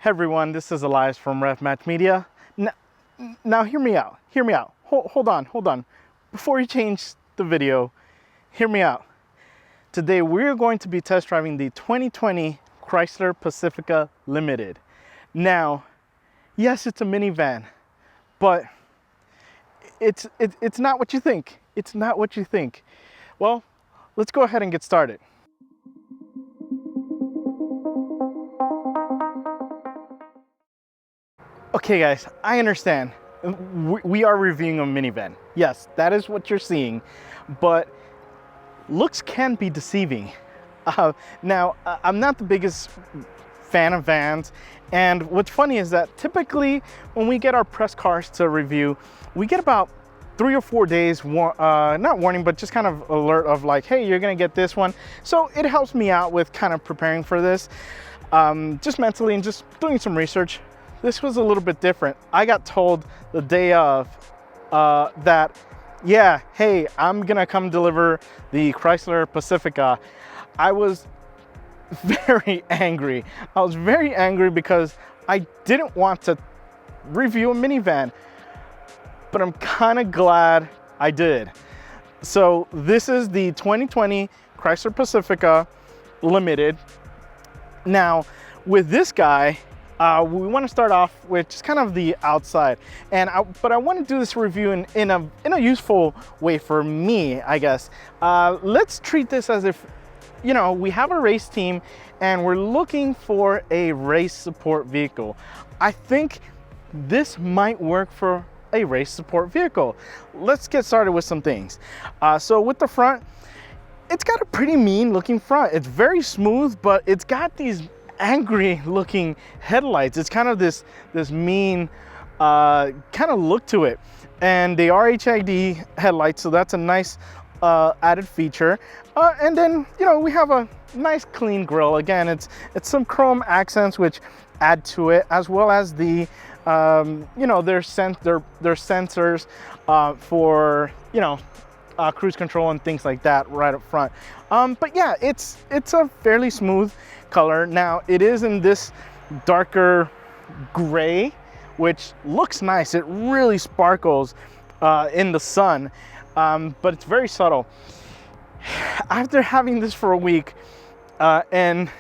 Hey everyone, this is Elias from RefMatch Media. Now hear me out, Hold on. Before you change the video, hear me out. Today we're going to be test driving the 2020 Chrysler Pacifica Limited. Now, yes, it's a minivan, but it's not what you think. It's not what you think. Well, let's go ahead and get started. Okay guys, I understand. We are reviewing a minivan. Yes, that is what you're seeing, but looks can be deceiving. Now, I'm not the biggest fan of vans, and what's funny is that typically when we get our press cars to review, we get about 3 or 4 days, not warning, but just kind of alert of like, hey, you're gonna get this one. So it helps me out with kind of preparing for this, just mentally and just doing some research. This was a little bit different. I got told the day of that, yeah, hey, I'm gonna come deliver the Chrysler Pacifica. I was very angry. I was very angry because I didn't want to review a minivan, but I'm kind of glad I did. So this is the 2020 Chrysler Pacifica Limited. Now, with this guy, we want to start off with just kind of the outside, but I want to do this review in a useful way for me, I guess. Let's treat this as if, you know, we have a race team and we're looking for a race support vehicle. I think this might work for a race support vehicle. Let's get started with some things. So with the front, it's got a pretty mean looking front. It's very smooth, but it's got these angry looking headlights. It's kind of this mean kind of look to it, and they are HID headlights, so that's a nice added feature. And then, you know, we have a nice clean grille. Again, it's some chrome accents which add to it, as well as the you know, their sensors for, you know, cruise control and things like that right up front. But yeah, it's a fairly smooth color. Now it is in this darker gray, which looks nice. It really sparkles in the sun, but it's very subtle. After having this for a week, and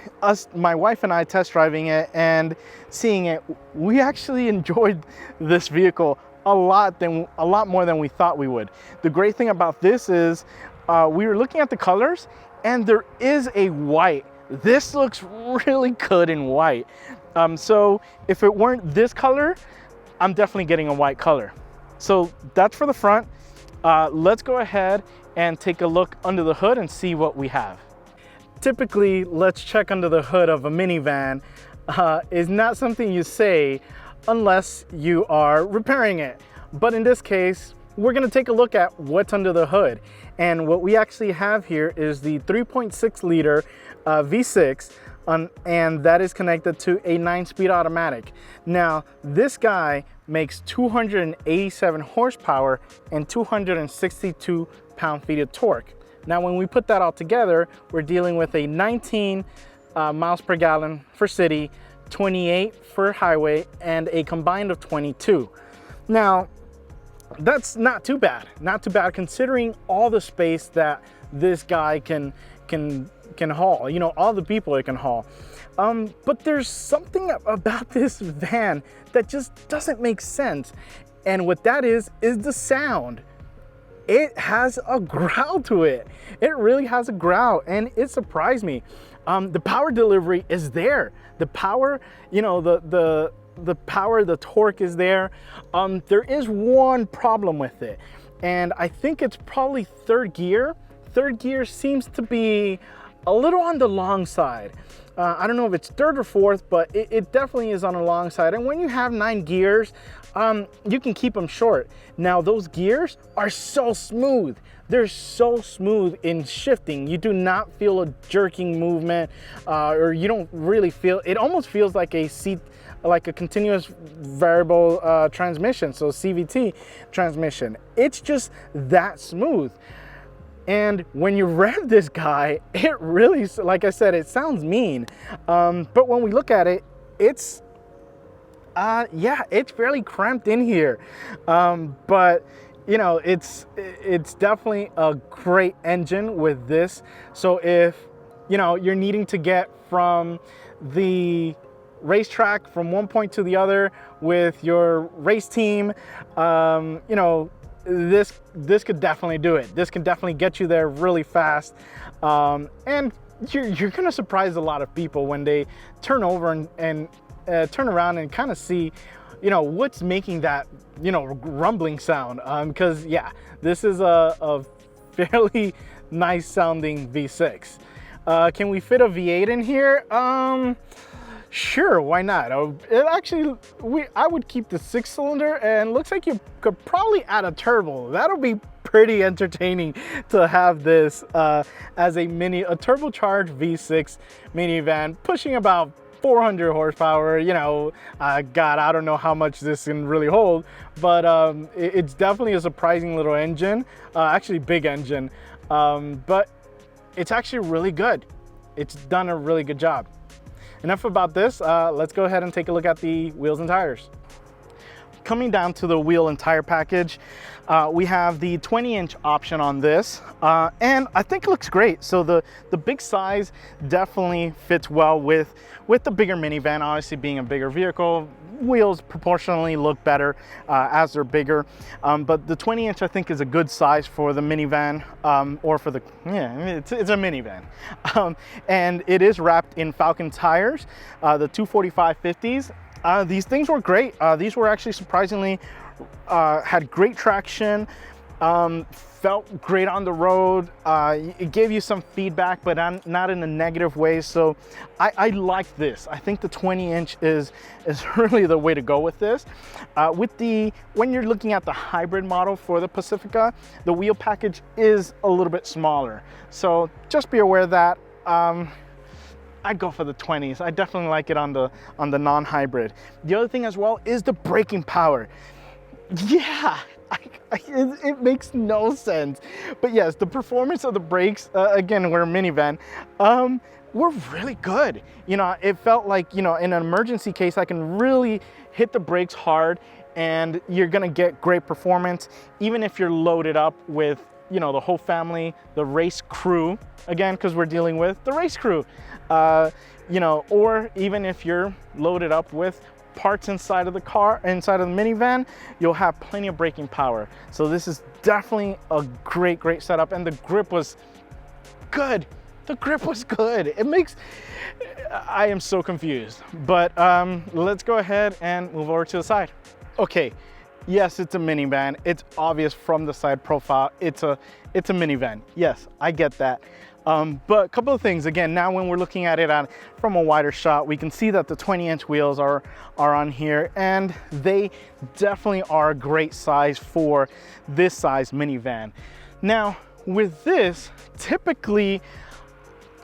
my wife and I test driving it and seeing it, we actually enjoyed this vehicle a lot more than we thought we would. The great thing about this is we were looking at the colors, and there is a white. This looks really good in white. So if it weren't this color, I'm definitely getting a white color. So that's for the front. Let's go ahead and take a look under the hood and see what we have. Typically, let's check under the hood of a minivan is not something you say unless you are repairing it. But in this case, we're gonna take a look at what's under the hood. And what we actually have here is the 3.6 liter V6, and that is connected to a 9-speed automatic. Now, this guy makes 287 horsepower and 262 pound-feet of torque. Now, when we put that all together, we're dealing with a 19 miles per gallon for city, 28 for highway, and a combined of 22. Now, that's not too bad considering all the space that this guy can haul, you know, all the people it can haul. But there's something about this van that just doesn't make sense, and what that is the sound. It has a growl to it. It really has a growl, and it surprised me. The power delivery is there. The power, you know, the power, the torque is there. There is one problem with it, and I think it's probably third gear. Third gear seems to be a little on the long side. I don't know if it's third or fourth, but it definitely is on the long side. And when you have 9 gears, you can keep them short. Now, those gears are so smooth. They're so smooth in shifting. You do not feel a jerking movement, or you don't really feel, it almost feels like a continuous variable transmission, so CVT transmission. It's just that smooth. And when you rev this guy, it really, like I said, it sounds mean. But when we look at it, it's Yeah, it's fairly cramped in here, but you know, it's definitely a great engine with this. So if you know you're needing to get from the racetrack from one point to the other with your race team, you know, this could definitely do it. This can definitely get you there really fast, and you're gonna surprise a lot of people when they turn over and turn around and kind of see, you know, what's making that, you know, rumbling sound. Because yeah, this is a fairly nice sounding V6. Can we fit a V8 in here? Sure, why not? I would keep the 6-cylinder, and looks like you could probably add a turbo. That'll be pretty entertaining to have this as a turbocharged V6 minivan pushing about 400 horsepower. You know, God, I don't know how much this can really hold, but it's definitely a surprising little engine, actually big engine, but it's actually really good. It's done a really good job. Enough about this, let's go ahead and take a look at the wheels and tires. Coming down to the wheel and tire package, we have the 20-inch option on this, and I think it looks great. So the big size definitely fits well with the bigger minivan. Obviously, being a bigger vehicle, wheels proportionally look better as they're bigger, but the 20-inch I think is a good size for the minivan, or for the, yeah, it's a minivan. And it is wrapped in Falcon tires, the 245/50s. These things were great. These were actually surprisingly, had great traction, felt great on the road. It gave you some feedback, but not in a negative way. So I like this. I think the 20-inch is really the way to go with this. When you're looking at the hybrid model for the Pacifica, the wheel package is a little bit smaller. So just be aware of that. I'd go for the 20s. I definitely like it on the non-hybrid. The other thing as well is the braking power. Yeah, it makes no sense. But yes, the performance of the brakes, again, we're a minivan, were really good. You know, it felt like, you know, in an emergency case, I can really hit the brakes hard and you're gonna get great performance, even if you're loaded up with, you know, the whole family, the race crew, again, because we're dealing with the race crew, you know, or even if you're loaded up with parts inside of the car, inside of the minivan, you'll have plenty of braking power. So this is definitely a great setup, and the grip was good. The grip was good. I am so confused, but let's go ahead and move over to the side. Okay. Yes, it's a minivan. It's obvious from the side profile. It's a minivan. Yes, I get that. But a couple of things. Again, now when we're looking at it from a wider shot, we can see that the 20-inch wheels are on here, and they definitely are a great size for this size minivan. Now, with this, typically,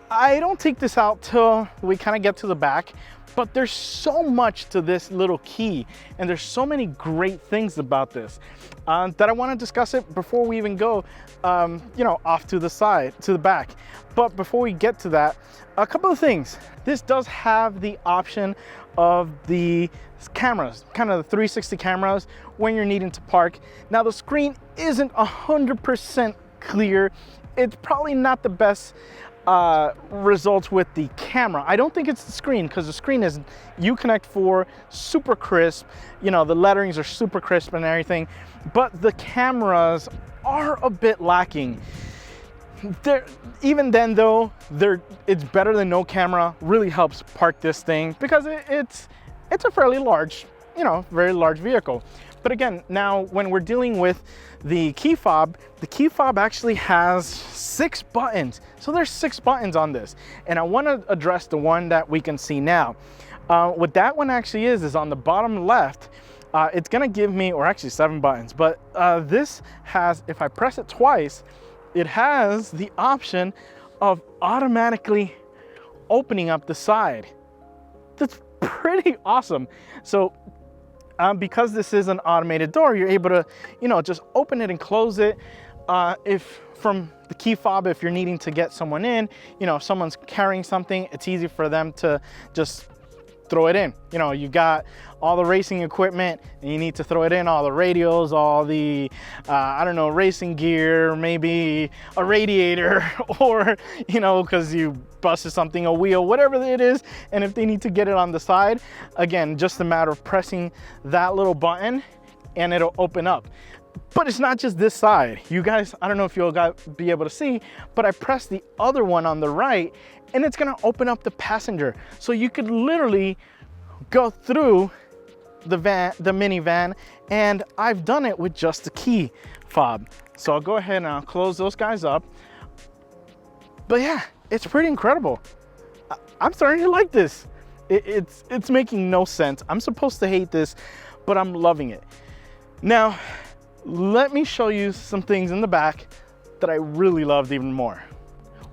I don't take this out till we kind of get to the back. But there's so much to this little key, and there's so many great things about this that I want to discuss it before we even go, you know, off to the side, to the back. But before we get to that, a couple of things. This does have the option of the cameras, kind of the 360 cameras when you're needing to park. Now the screen isn't 100% clear. It's probably not the best results with the camera. I don't think it's the screen, because the screen is Uconnect 4, super crisp. You know, the letterings are super crisp and everything, but the cameras are a bit lacking. Even then though, it's better than no camera. Really helps park this thing, because it's a fairly large, you know, very large vehicle. But again, now when we're dealing with the key fob actually has 6 buttons. So there's 6 buttons on this. And I want to address the one that we can see now. What that one actually is on the bottom left, it's gonna give me, or actually 7 buttons, but this has, if I press it twice, it has the option of automatically opening up the side. That's pretty awesome. So because this is an automated door, you're able to, you know, just open it and close it. If from the key fob, if you're needing to get someone in, you know, if someone's carrying something, it's easy for them to just throw it in. You know, you got all the racing equipment and you need to throw it in, all the radios, all the, I don't know, racing gear, maybe a radiator, or, you know, because you busted something, a wheel, whatever it is. And if they need to get it on the side, again, just a matter of pressing that little button and it'll open up. But it's not just this side. You guys, I don't know if you'll be able to see, but I pressed the other one on the right and it's gonna open up the passenger. So you could literally go through the minivan, and I've done it with just the key fob. So I'll go ahead and I'll close those guys up. But yeah, it's pretty incredible. I'm starting to like this. It's making no sense. I'm supposed to hate this, but I'm loving it. Now, let me show you some things in the back that I really loved even more.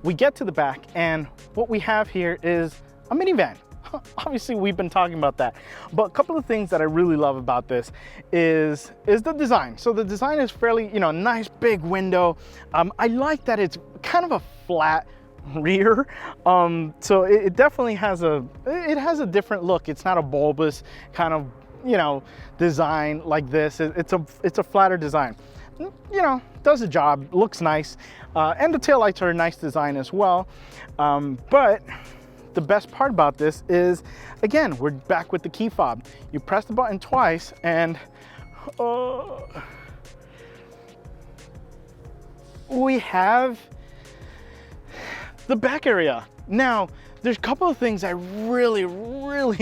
We get to the back and what we have here is a minivan. Obviously, we've been talking about that, but a couple of things that I really love about this is the design. So the design is fairly, you know, nice big window. I like that it's kind of a flat rear, so it definitely has a different look. It's not a bulbous kind of, you know, design like this. It's a flatter design. You know, does the job, looks nice, and the taillights are a nice design as well. But the best part about this is, again, we're back with the key fob. You press the button twice and we have the back area. Now, there's a couple of things I really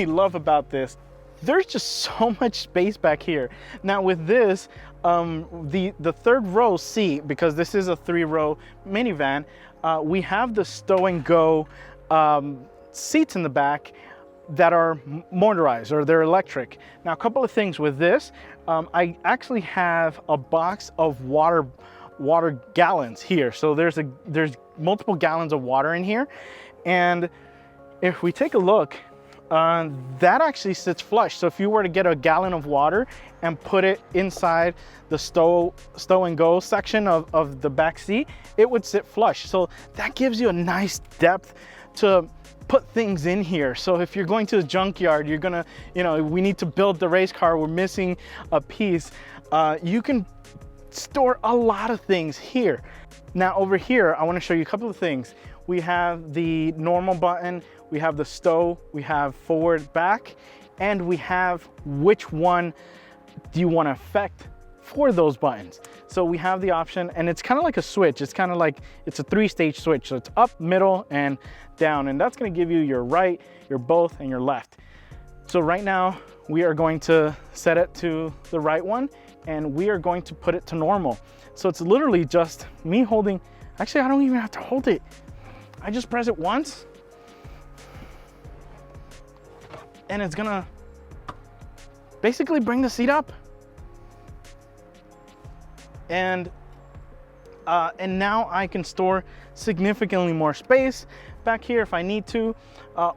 love about this. There's just so much space back here. Now with this, the third row seat, because this is a 3-row minivan, we have the stow and go seats in the back that are motorized, or they're electric. Now, a couple of things with this, I actually have a box of water gallons here. So there's multiple gallons of water in here. And if we take a look, that actually sits flush. So if you were to get a gallon of water and put it inside the stow and go section of the back seat, it would sit flush. So that gives you a nice depth to put things in here. So if you're going to the junkyard, you're gonna, you know, we need to build the race car, we're missing a piece, you can store a lot of things here. Now over here, I want to show you a couple of things. We have the normal button, we have the stow, we have forward, back, and we have which one do you want to affect for those buttons. So we have the option, and it's kind of like a switch. It's kind of like, it's a 3-stage switch. So it's up, middle, and down. And that's going to give you your right, your both, and your left. So right now we are going to set it to the right one, and we are going to put it to normal. So it's literally just me holding, actually I don't even have to hold it. I just press it once and it's gonna basically bring the seat up. And now I can store significantly more space back here if I need to,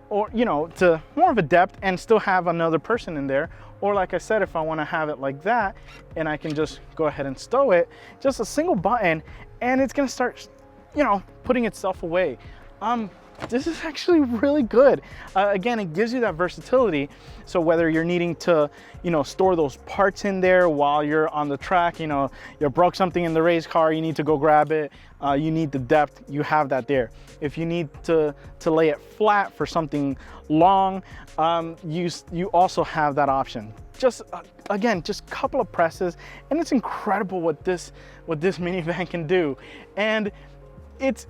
or, you know, to more of a depth and still have another person in there. Or like I said, if I want to have it like that, and I can just go ahead and stow it, just a single button, and it's gonna start, you know, putting itself away. This is actually really good. Again, it gives you that versatility. So whether you're needing to, you know, store those parts in there while you're on the track, you know, you broke something in the race car, you need to go grab it, you need the depth, you have that there. If you need to lay it flat for something long, you also have that option. Just again, just a couple of presses, and it's incredible what this minivan can do. And it's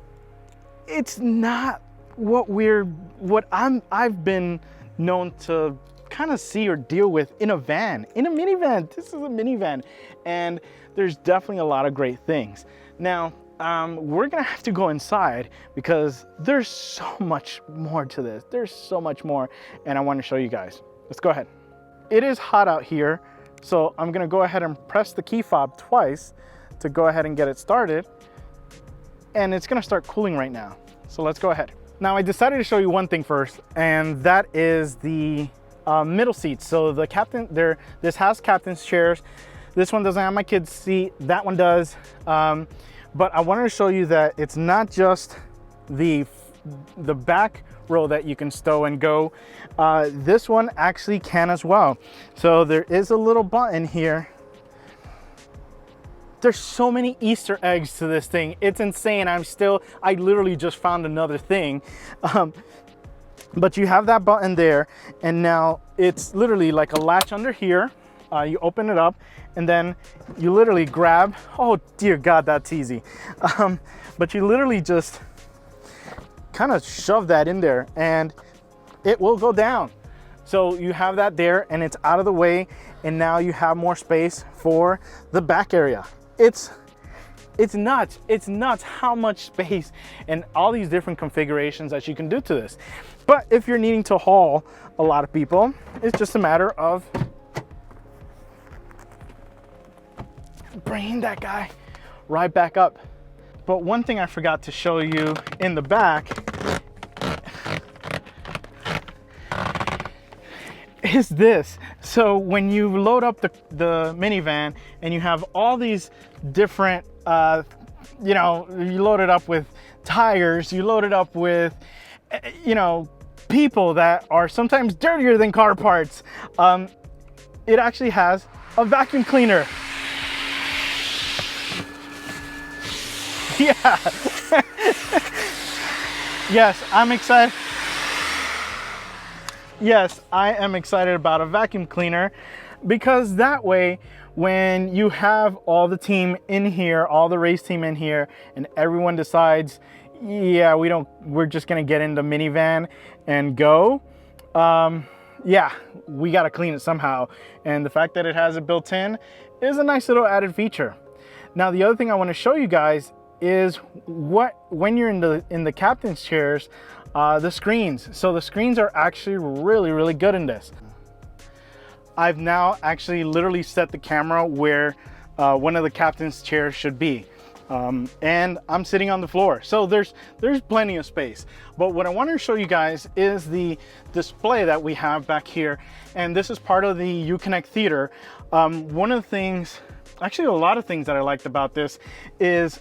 not what I've been known to kind of see or deal with in a van. In a minivan, this is a minivan, and there's definitely a lot of great things. Now, we're gonna have to go inside because there's so much more to this. There's so much more, and I want to show you guys. Let's go ahead. It is hot out here, so I'm gonna go ahead and press the key fob twice to go ahead and get it started, and it's gonna start cooling right now. So let's go ahead. Now I decided to show you one thing first, and that is the middle seats. So the captain there, this has captain's chairs. This one doesn't have my kid's seat, that one does. But I wanted to show you that it's not just the back row that you can stow and go. This one actually can as well. So there is a little button here. There's so many Easter eggs to this thing. It's insane. I literally just found another thing. But you have that button there, and now it's literally like a latch under here. You open it up, and then you literally grab, oh dear God, that's easy. But you literally just kind of shove that in there and it will go down. So you have that there and it's out of the way, and now you have more space for the back area. It's nuts. It's nuts how much space and all these different configurations that you can do to this. But if you're needing to haul a lot of people, it's just a matter of bringing that guy right back up. But one thing I forgot to show you in the back is this. So when you load up the minivan and you have all these different, you know, you load it up with tires, you load it up with, you know, people that are sometimes dirtier than car parts, it actually has a vacuum cleaner. Yeah. Yes, I'm excited. Yes, I am excited about a vacuum cleaner, because that way when you have all the team in here, all the race team in here, and everyone decides, yeah, we're just gonna get in the minivan and go, yeah, we gotta clean it somehow. And the fact that it has it built in is a nice little added feature. Now, the other thing I want to show you guys is when you're in the captain's chairs, the screens. So the screens are actually really good in this. I've now actually literally set the camera where one of the captain's chairs should be, and I'm sitting on the floor, so there's plenty of space. But what I want to show you guys is the display that we have back here, and this is part of the Uconnect Theater. One of the things, actually a lot of things that I liked about this is,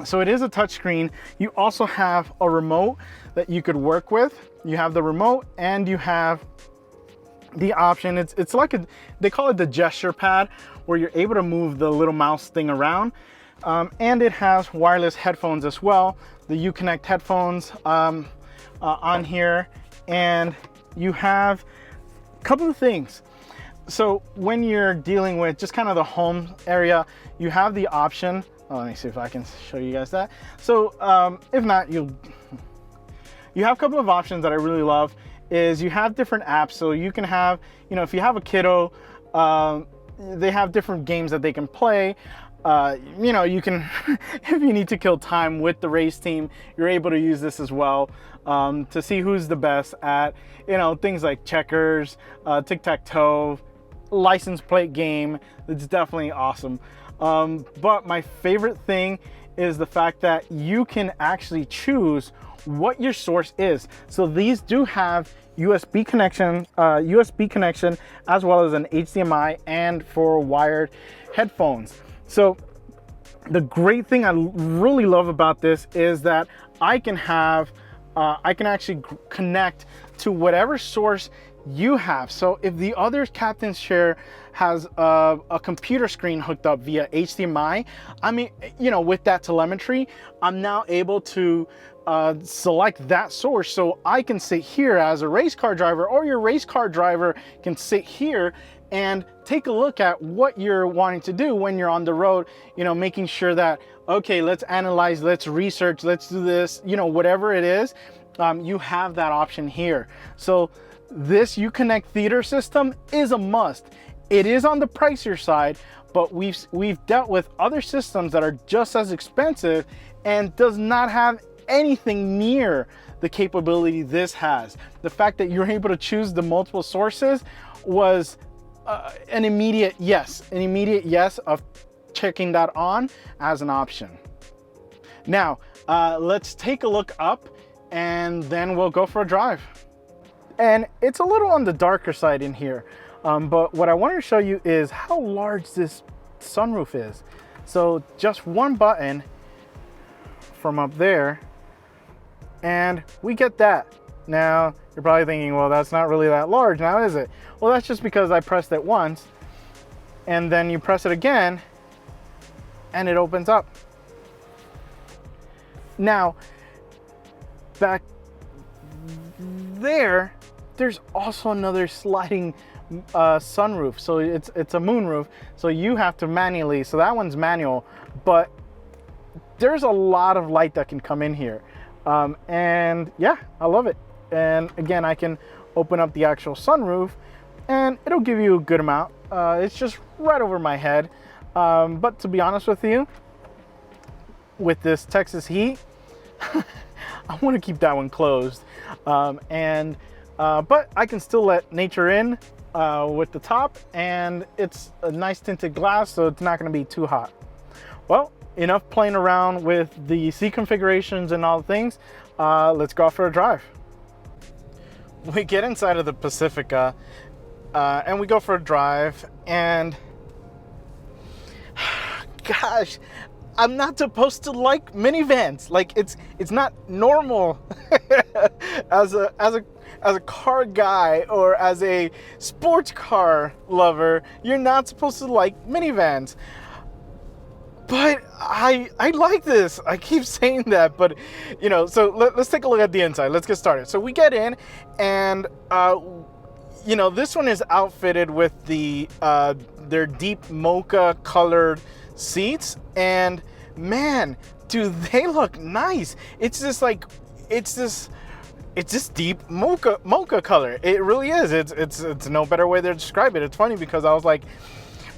so it is a touchscreen. You also have a remote that you could work with. You have the remote and you have the option. It's like they call it the gesture pad, where you're able to move the little mouse thing around. And it has wireless headphones as well. The Uconnect headphones on here. And you have a couple of things. So when you're dealing with just kind of the home area, you have the option. Oh, let me see if I can show you guys that. So if not, you have a couple of options that I really love. Is you have different apps, so you can have, you know, if you have a kiddo, they have different games that they can play. You know, you can, if you need to kill time with the race team, you're able to use this as well, to see who's the best at, you know, things like checkers, tic-tac-toe, license plate game. It's definitely awesome. But my favorite thing is the fact that you can actually choose what your source is. So these do have USB connection, as well as an HDMI and for wired headphones. So the great thing I really love about this is that I can actually connect to whatever source you have. So if the other captain's chair has a computer screen hooked up via HDMI, I mean, you know, with that telemetry, I'm now able to select that source, so I can sit here as a race car driver, or your race car driver can sit here and take a look at what you're wanting to do when you're on the road, you know, making sure that, okay, let's analyze, let's research, let's do this, you know, whatever it is, you have that option here. So this Uconnect Theater system is a must. It is on the pricier side, but we've dealt with other systems that are just as expensive and does not have anything near the capability this has. The fact that you're able to choose the multiple sources was an immediate yes of checking that on as an option. Now, let's take a look up and then we'll go for a drive. And it's a little on the darker side in here, but what I wanted to show you is how large this sunroof is. So just one button from up there, and we get that. Now, you're probably thinking, well, that's not really that large now, is it? Well, that's just because I pressed it once, and then you press it again, and it opens up. Now, back there's also another sliding sunroof. So it's a moonroof. So you have to manually, so that one's manual, but there's a lot of light that can come in here. And yeah, I love it. And again, I can open up the actual sunroof and it'll give you a good amount. It's just right over my head. But to be honest with you, with this Texas heat, I want to keep that one closed. But I can still let nature in with the top, and it's a nice tinted glass, so it's not going to be too hot. Well, enough playing around with the seat configurations and all the things. Let's go out for a drive. We get inside of the Pacifica and we go for a drive, and gosh, I'm not supposed to like minivans. Like it's not normal as a car guy or as a sports car lover. You're not supposed to like minivans. But I like this. I keep saying that, but you know, so let's take a look at the inside. Let's get started. So we get in, and you know, this one is outfitted with the their deep mocha colored seats, and man, do they look nice. It's just like it's this deep mocha color. It really is. It's no better way to describe it. It's funny because I was like,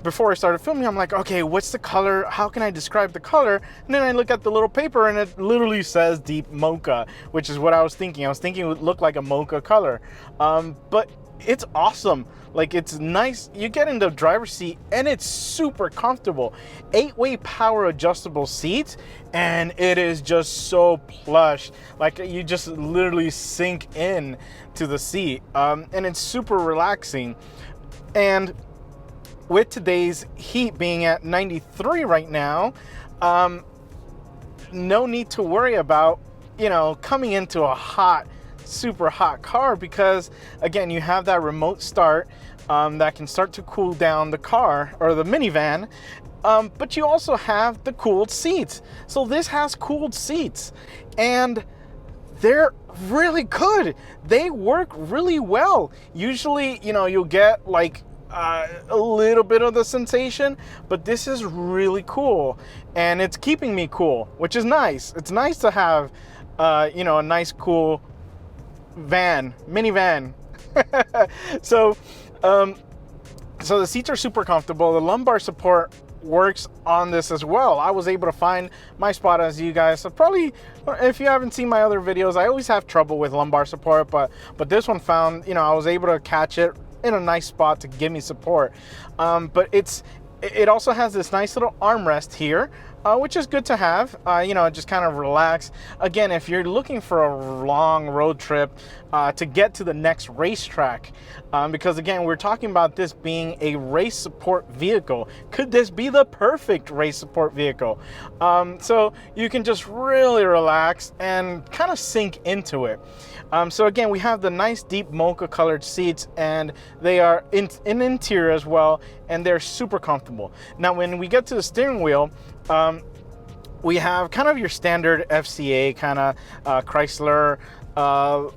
before I started filming, I'm like, okay, what's the color? How can I describe the color? And then I look at the little paper and it literally says deep mocha, which is what I was thinking. I was thinking it would look like a mocha color. But it's awesome. Like, it's nice. You get in the driver's seat and it's super comfortable. 8-way power adjustable seats, and it is just so plush. Like, you just literally sink in to the seat, and it's super relaxing. And with today's heat being at 93 right now, no need to worry about, you know, coming into a super hot car, because again, you have that remote start that can start to cool down the car or the minivan, but you also have the cooled seats. So this has cooled seats, and they're really good. They work really well. Usually, you know, you'll get like a little bit of the sensation, but this is really cool, and it's keeping me cool, which is nice. It's nice to have you know, a nice cool minivan. So the seats are super comfortable. The lumbar support works on this as well. I was able to find my spot, as you guys have probably, if you haven't seen my other videos, I always have trouble with lumbar support, but this one found, you know, I was able to catch it in a nice spot to give me support. But it also has this nice little armrest here, which is good to have. You know, just kind of relax. Again, if you're looking for a long road trip to get to the next racetrack, because again, we're talking about this being a race support vehicle. Could this be the perfect race support vehicle? So you can just really relax and kind of sink into it. So again, we have the nice deep mocha colored seats, and they are in interior as well, and they're super comfortable. Now, when we get to the steering wheel, we have kind of your standard FCA kind of Chrysler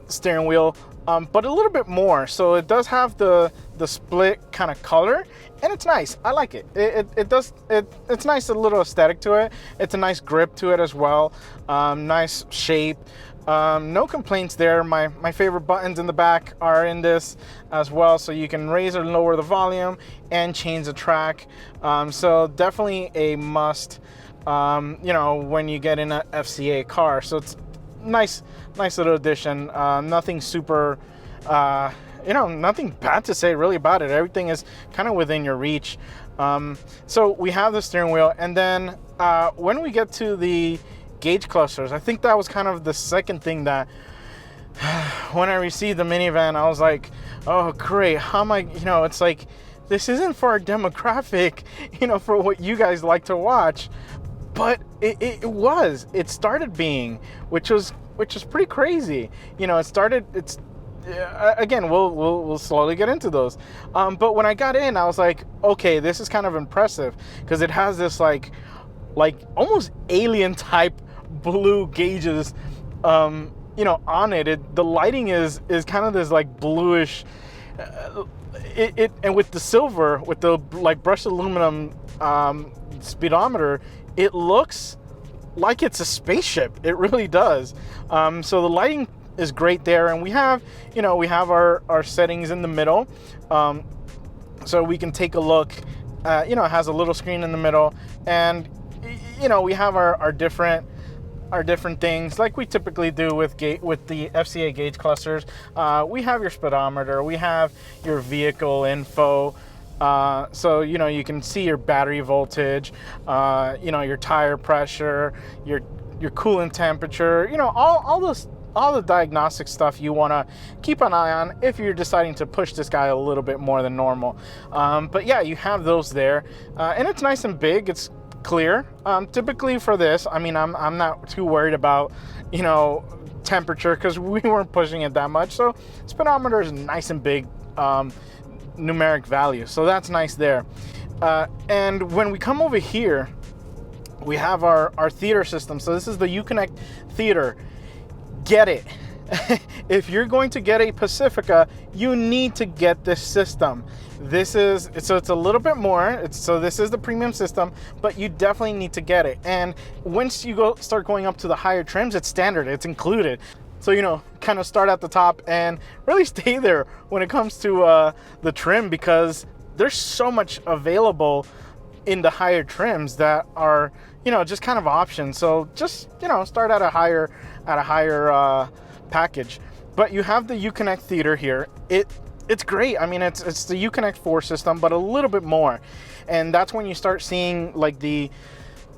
steering wheel, but a little bit more. So it does have the split kind of color, and it's nice. I like it. It's nice, a little aesthetic to it. It's a nice grip to it as well. Nice shape. No complaints there. My favorite buttons in the back are in this as well, so you can raise or lower the volume and change the track. So definitely a must, you know, when you get in an FCA car. So it's nice little addition. Nothing super, you know, nothing bad to say really about it. Everything is kind of within your reach. So we have the steering wheel, and then when we get to the gauge clusters, I think that was kind of the second thing that when I received the minivan, I was like, oh great, how am I, you know, it's like, this isn't for our demographic, you know, for what you guys like to watch, but it started being, which was which is pretty crazy. You know, it's again, we'll slowly get into those. But when I got in, I was like, okay, this is kind of impressive because it has this like almost alien type blue gauges, you know, on it. The lighting is kind of this like bluish, and with the silver, with the like brushed aluminum speedometer, it looks like it's a spaceship. It really does. So the lighting is great there, and we have, you know, we have our settings in the middle, so we can take a look. You know, it has a little screen in the middle, and you know, we have our different things like we typically do with the FCA gauge clusters. We have your speedometer, we have your vehicle info, so you know, you can see your battery voltage, you know, your tire pressure, your coolant temperature, you know, all the diagnostic stuff you want to keep an eye on if you're deciding to push this guy a little bit more than normal. But yeah, you have those there, and it's nice and big. It's clear. Typically for this, I mean, I'm not too worried about, you know, temperature because we weren't pushing it that much. So speedometer is nice and big, numeric value. So that's nice there. And when we come over here, we have our theater system. So this is the Uconnect Theater. Get it. If you're going to get a Pacifica, you need to get this system. It's a little bit more. So this is the premium system, but you definitely need to get it. And once you start going up to the higher trims, it's standard, it's included. So, you know, kind of start at the top and really stay there when it comes to the trim, because there's so much available in the higher trims that are, you know, just kind of options. So just, you know, start at a higher package. But you have the Uconnect Theater here. It's great. I mean, it's the Uconnect 4 system, but a little bit more. And that's when you start seeing like the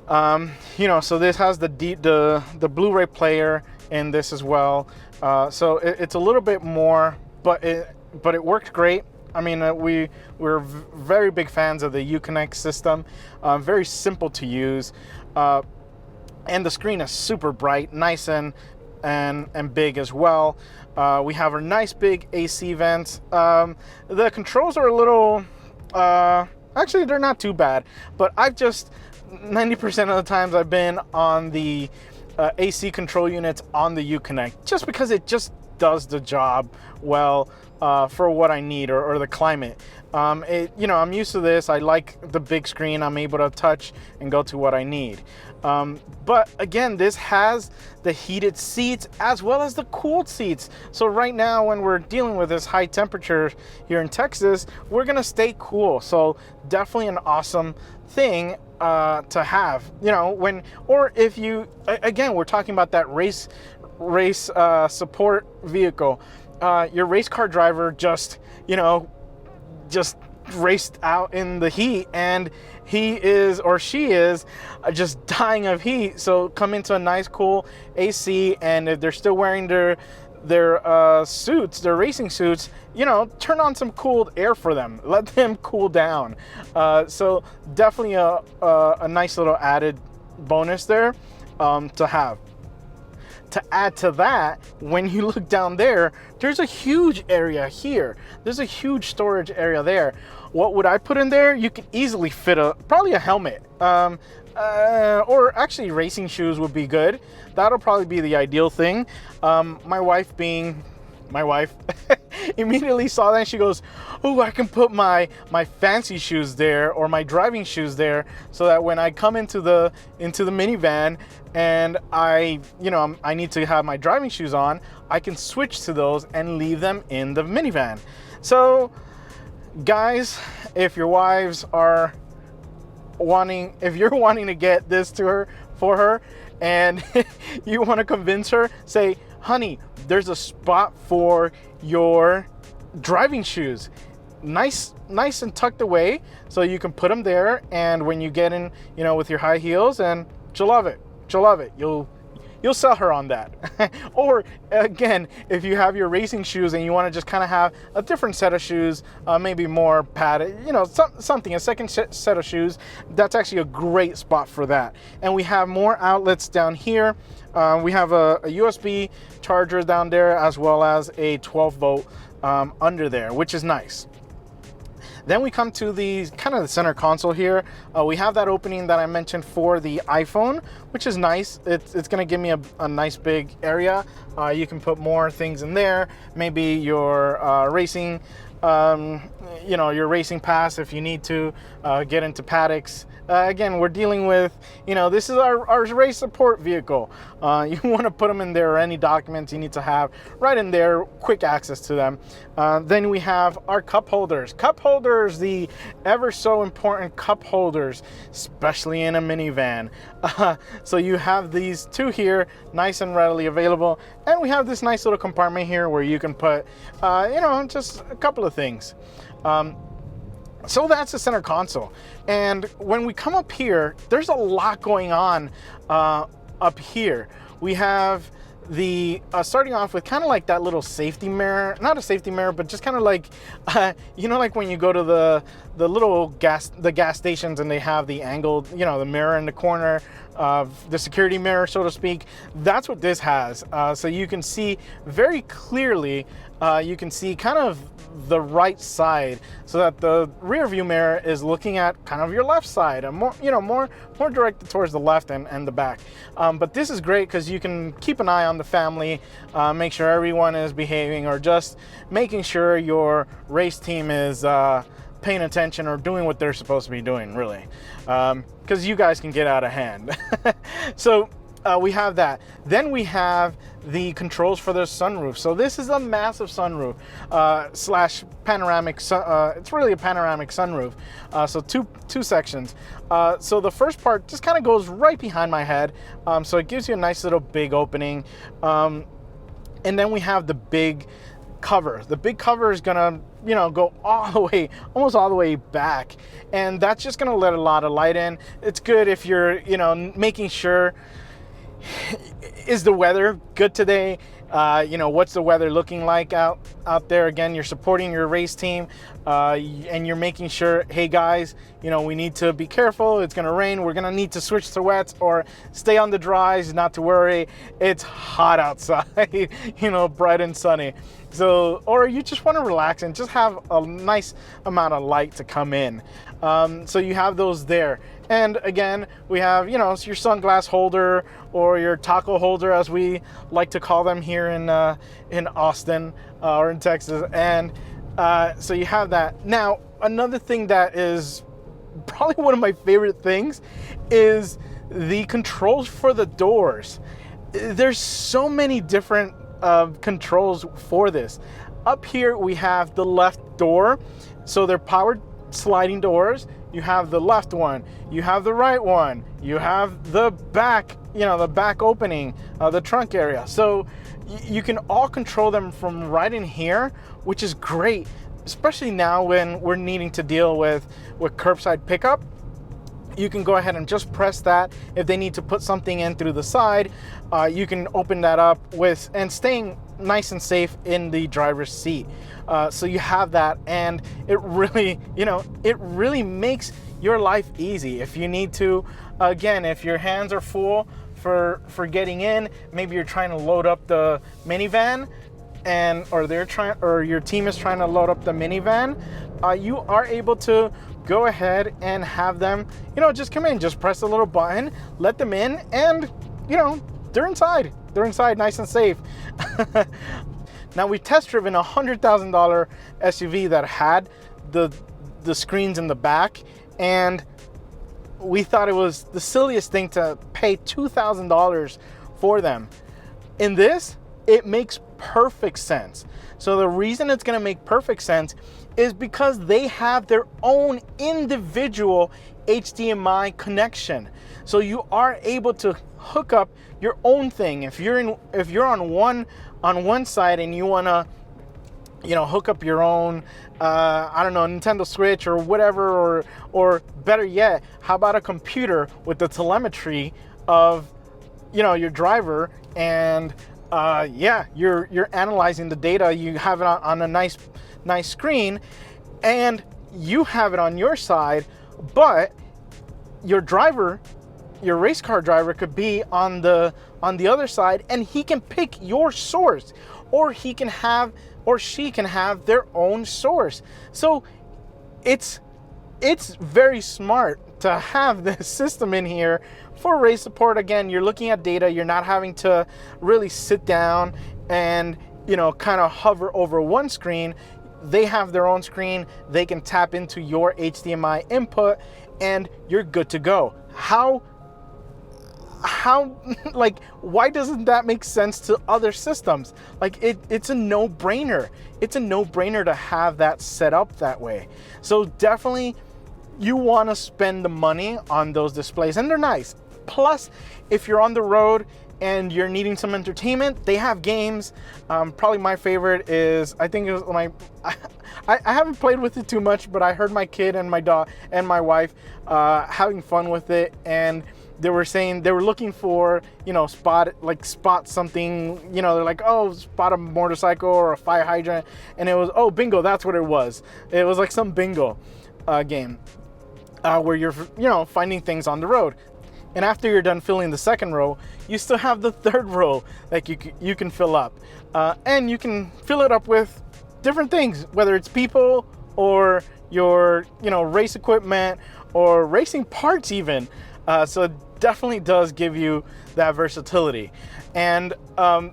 you know, so this has the Blu-ray player in this as well. So it's a little bit more, but it worked great. I mean, we're very big fans of the Uconnect system. Very simple to use, and the screen is super bright, nice and big as well. We have our nice big AC vents. The controls are a little, actually they're not too bad, but I've just 90% of the times I've been on the AC control units on the Uconnect, just because it just does the job well for what I need, or the climate. You know, I'm used to this. I like the big screen. I'm able to touch and go to what I need. But again, this has the heated seats as well as the cooled seats. So right now, when we're dealing with this high temperature here in Texas, we're gonna stay cool. So definitely an awesome thing to have. You know, or if you, again, we're talking about that race support vehicle. Your race car driver just raced out in the heat, and he is, or she is, just dying of heat. So come into a nice cool AC, and if they're still wearing their suits, their racing suits, you know, turn on some cooled air for them. Let them cool down. So definitely a nice little added bonus there to have. To add to that, when you look down there, there's a huge area here. There's a huge storage area there. What would I put in there? You could easily fit probably a helmet. Or actually racing shoes would be good. That'll probably be the ideal thing. My wife immediately saw that and she goes, oh, I can put my fancy shoes there, or my driving shoes there, so that when I come into the minivan and I need to have my driving shoes on, I can switch to those and leave them in the minivan. So guys, if your wives are if you're wanting to get this for her and you want to convince her, say, honey, there's a spot for your driving shoes, nice and tucked away, so you can put them there, and when you get in, you know, with your high heels, and she'll love it. You'll you'll sell her on that. Or again, if you have your racing shoes and you want to just kind of have a different set of shoes, maybe more padded, you know, something, a second set of shoes, that's actually a great spot for that. And we have more outlets down here. We have a USB charger down there, as well as a 12 volt under there, which is nice. Then we come to the kind of the center console here. We have that opening that I mentioned for the iPhone, which is nice. It's gonna give me a nice big area. You can put more things in there. Maybe your racing, you know, your racing pass if you need to get into paddocks. Again, we're dealing with, you know, this is our race support vehicle. You want to put them in there, or any documents you need to have right in there, quick access to them. Then we have our cup holders. Cup holders, the ever so important cup holders, especially in a minivan. So you have these two here, nice and readily available. And we have this nice little compartment here where you can put, you know, just a couple of things. So that's the center console. And when we come up here, there's a lot going on up here. We have the starting off with kind of like that little safety mirror, not a safety mirror, but just kind of like you know, like when you go to the little gas stations and they have the angled, you know, the mirror in the corner of the security mirror, so to speak. That's what this has. So you can see very clearly, you can see kind of the right side, so that the rear view mirror is looking at kind of your left side, and more, you know, more directed towards the left and the back. But this is great because you can keep an eye on the family, make sure everyone is behaving, or just making sure your race team is paying attention or doing what they're supposed to be doing, really, because you guys can get out of hand. So we have that. Then we have the controls for the sunroof. So this is a massive sunroof slash panoramic. It's really a panoramic sunroof. So two sections. So the first part just kind of goes right behind my head. So it gives you a nice little big opening. And then we have the big cover. The big cover is gonna, you know, go all the way, almost all the way back, and that's just gonna let a lot of light in. It's good if you're, you know, making sure, is the weather good today? You know, what's the weather looking like out there? Again, you're supporting your race team, and you're making sure, hey guys, you know, we need to be careful. It's gonna rain. We're gonna need to switch to wets or stay on the dries. Not to worry. It's hot outside, you know, bright and sunny. So, or you just want to relax and just have a nice amount of light to come in. So you have those there. And again, we have, you know, your sunglass holder, or your taco holder, as we like to call them here in Austin or in Texas. And so you have that. Now, another thing that is probably one of my favorite things is the controls for the doors. There's so many different controls for this. Up here we have the left door, so they're powered sliding doors. You have the left one, you have the right one, you have the back, you know, the back opening, the trunk area. So you can all control them from right in here, which is great, especially now when we're needing to deal with curbside pickup. You can go ahead and just press that. If they need to put something in through the side, you can open that up with, and staying nice and safe in the driver's seat. So you have that, and it really, you know, it really makes your life easy. If you need to, again, if your hands are full for getting in, maybe you're trying to load up the minivan, or your team is trying to load up the minivan, you are able to go ahead and have them, you know, just come in, just press the little button, let them in, and, you know, they're inside nice and safe. Now, we test driven a $100,000 SUV that had the screens in the back, and we thought it was the silliest thing to pay $2,000 for them. In this, it makes perfect sense. So the reason it's going to make perfect sense is because they have their own individual HDMI connection. So you are able to hook up your own thing. If you're on one side and you want to, you know, hook up your own, I don't know, Nintendo Switch or whatever, or better yet, how about a computer with the telemetry of your driver, and yeah, you're analyzing the data. You have it on a nice screen, and you have it on your side, but your driver, your race car driver, could be on the other side, and he can pick your source, or he can have, or she can have their own source. So it's very smart to have this system in here for race support. Again, you're looking at data. You're not having to really sit down and kind of hover over one screen. They have their own screen. They can tap into your HDMI input, and you're good to go. How like, why doesn't that make sense to other systems? Like, it's a no-brainer. It's a no-brainer to have that set up that way. So definitely you want to spend the money on those displays, and they're nice. Plus, if you're on the road and you're needing some entertainment, they have games. Probably my favorite is, I think it was I haven't played with it too much, but I heard my kid and my dog and my wife having fun with it, and they were saying they were looking for, spot something, they're like, oh, spot a motorcycle or a fire hydrant, and it was, oh, bingo, that's what it was. It was like some bingo game where you're, finding things on the road. And after you're done filling the second row, you still have the third row that you can fill up. And you can fill it up with different things, whether it's people or your, race equipment or racing parts even. So it definitely does give you that versatility. And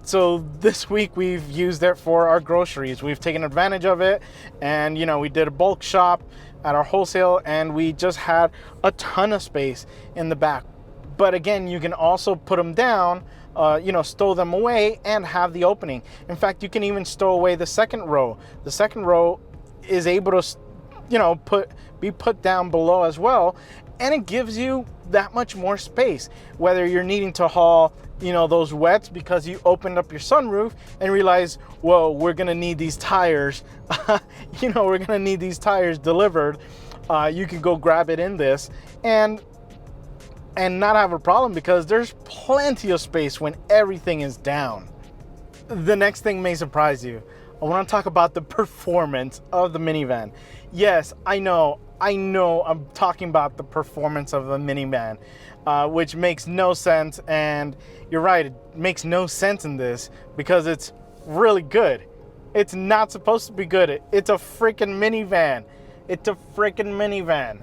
so this week we've used it for our groceries. We've taken advantage of it, and we did a bulk shop at our wholesale, and we just had a ton of space in the back. But again, you can also put them down, stow them away, and have the opening. In fact, you can even stow away the second row. The second row is able to, be put down below as well, and it gives you that much more space. Whether you're needing to haul, those wets because you opened up your sunroof and realize, whoa, we're gonna need these tires. We're gonna need these tires delivered. You can go grab it in this and not have a problem, because there's plenty of space when everything is down. The next thing may surprise you. I want to talk about the performance of the minivan. Yes, I know I'm talking about the performance of the minivan, which makes no sense. And you're right, it makes no sense in this because it's really good. It's not supposed to be good. It's a freaking minivan. It's a freaking minivan.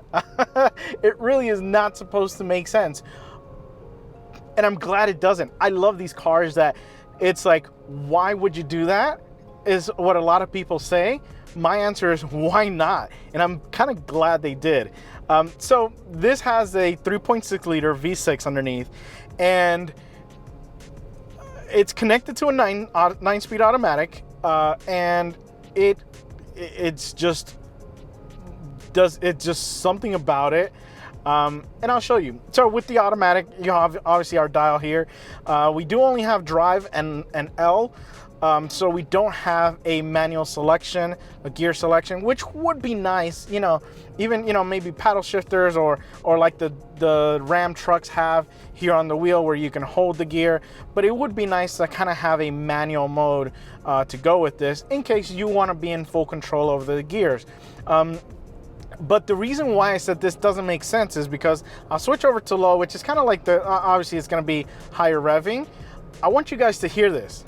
It really is not supposed to make sense. And I'm glad it doesn't. I love these cars that it's like, why would you do that? Is what a lot of people say. My answer is, why not? And I'm kind of glad they did. So this has a 3.6 liter V6 underneath, and it's connected to a 9-speed automatic, and it's just something about it. And I'll show you. So with the automatic, you have obviously our dial here. We do only have drive and L. So we don't have a manual selection, a gear selection, which would be nice, even, maybe paddle shifters or like the Ram trucks have here on the wheel where you can hold the gear. But it would be nice to kind of have a manual mode to go with this in case you want to be in full control over the gears. But the reason why I said this doesn't make sense is because I'll switch over to low, which is kind of like obviously it's going to be higher revving. I want you guys to hear this.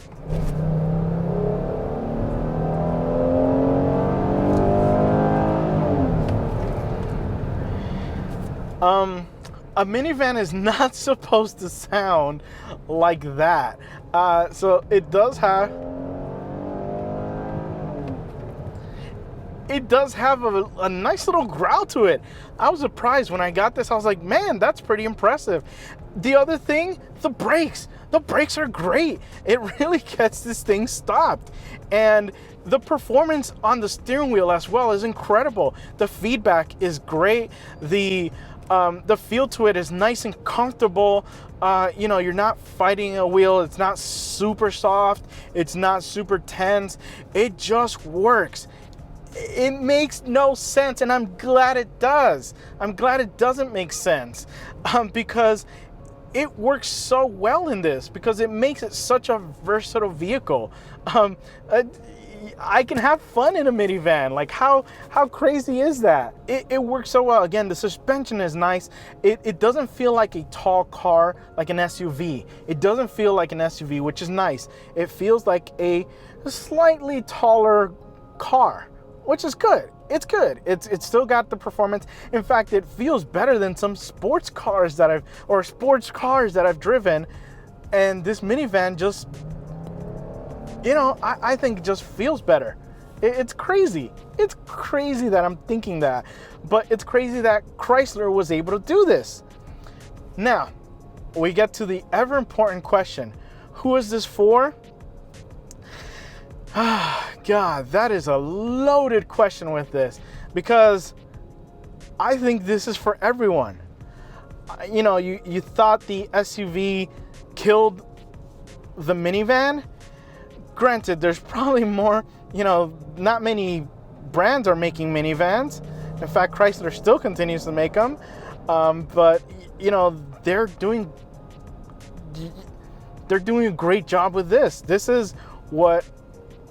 A minivan is not supposed to sound like that. So it does have a nice little growl to it. I was surprised when I got this. I was like, man, that's pretty impressive. The other thing, the brakes. The brakes are great. It really gets this thing stopped. And the performance on the steering wheel as well is incredible. The feedback is great. The feel to it is nice and comfortable. You're not fighting a wheel. It's not super soft. It's not super tense. It just works. It makes no sense, and I'm glad it does. I'm glad it doesn't make sense, because it works so well in this because it makes it such a versatile vehicle. I can have fun in a minivan. Like how crazy is that? It works so well. Again, the suspension is nice. It doesn't feel like a tall car, like an SUV. It doesn't feel like an SUV, which is nice. It feels like a slightly taller car, which is good. It's good. It's still got the performance. In fact, it feels better than some sports cars that I've driven. And this minivan just, you know, I think it just feels better. It's crazy. It's crazy that I'm thinking that, but it's crazy that Chrysler was able to do this. Now, we get to the ever important question. Who is this for? Ah, God, that is a loaded question with this, because I think this is for everyone. You know, you thought the SUV killed the minivan. Granted, there's probably more, you know, not many brands are making minivans. In fact, Chrysler still continues to make them. But, you know, they're doing a great job with this. This is what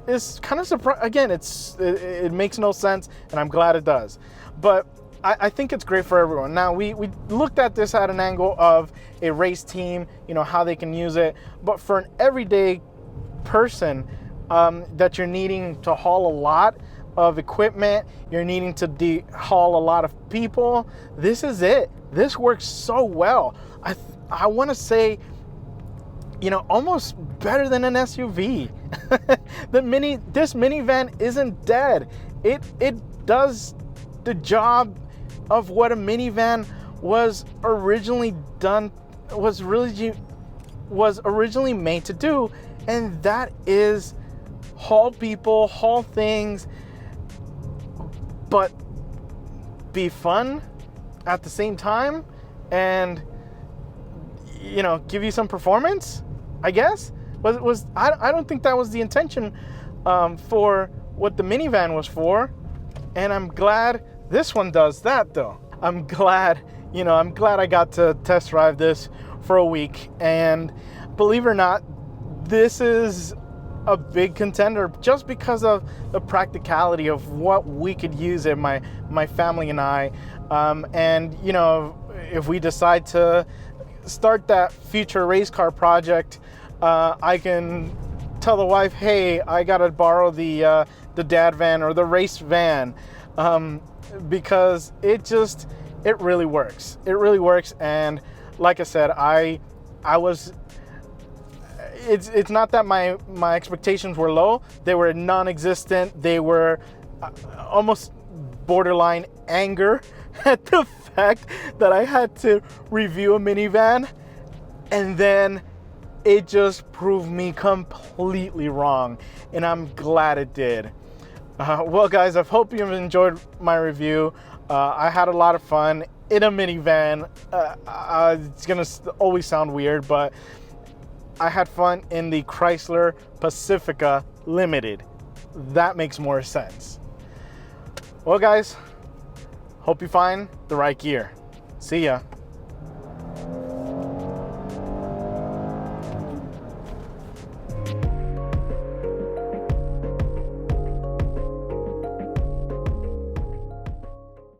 is kind of surprising. Again, it makes no sense, and I'm glad it does. But I think it's great for everyone. Now, we looked at this at an angle of a race team, you know, how they can use it. But for an everyday person that you're needing to haul a lot of equipment, you're needing to haul a lot of people, this is it. This works so well. I want to say, you know, almost better than an SUV. This minivan isn't dead. It does the job of what a minivan was originally made to do, and that is haul people, haul things, but be fun at the same time, and, you know, give you some performance, I guess. I don't think that was the intention for what the minivan was for, and I'm glad this one does that, though. I'm glad I got to test drive this for a week, and believe it or not, this is a big contender just because of the practicality of what we could use it, my family and I. And, you know, if we decide to start that future race car project, I can tell the wife, hey, I gotta borrow the dad van or the race van, because it really works. It really works. And like I said, it's not that my expectations were low. They were non-existent. They were almost borderline anger at the fact that I had to review a minivan, and then it just proved me completely wrong, and I'm glad it did. Well, guys, I hope you've enjoyed my review. I had a lot of fun in a minivan. It's gonna always sound weird, but I had fun in the Chrysler Pacifica Limited. That makes more sense. Well, guys, hope you find the right gear. See ya.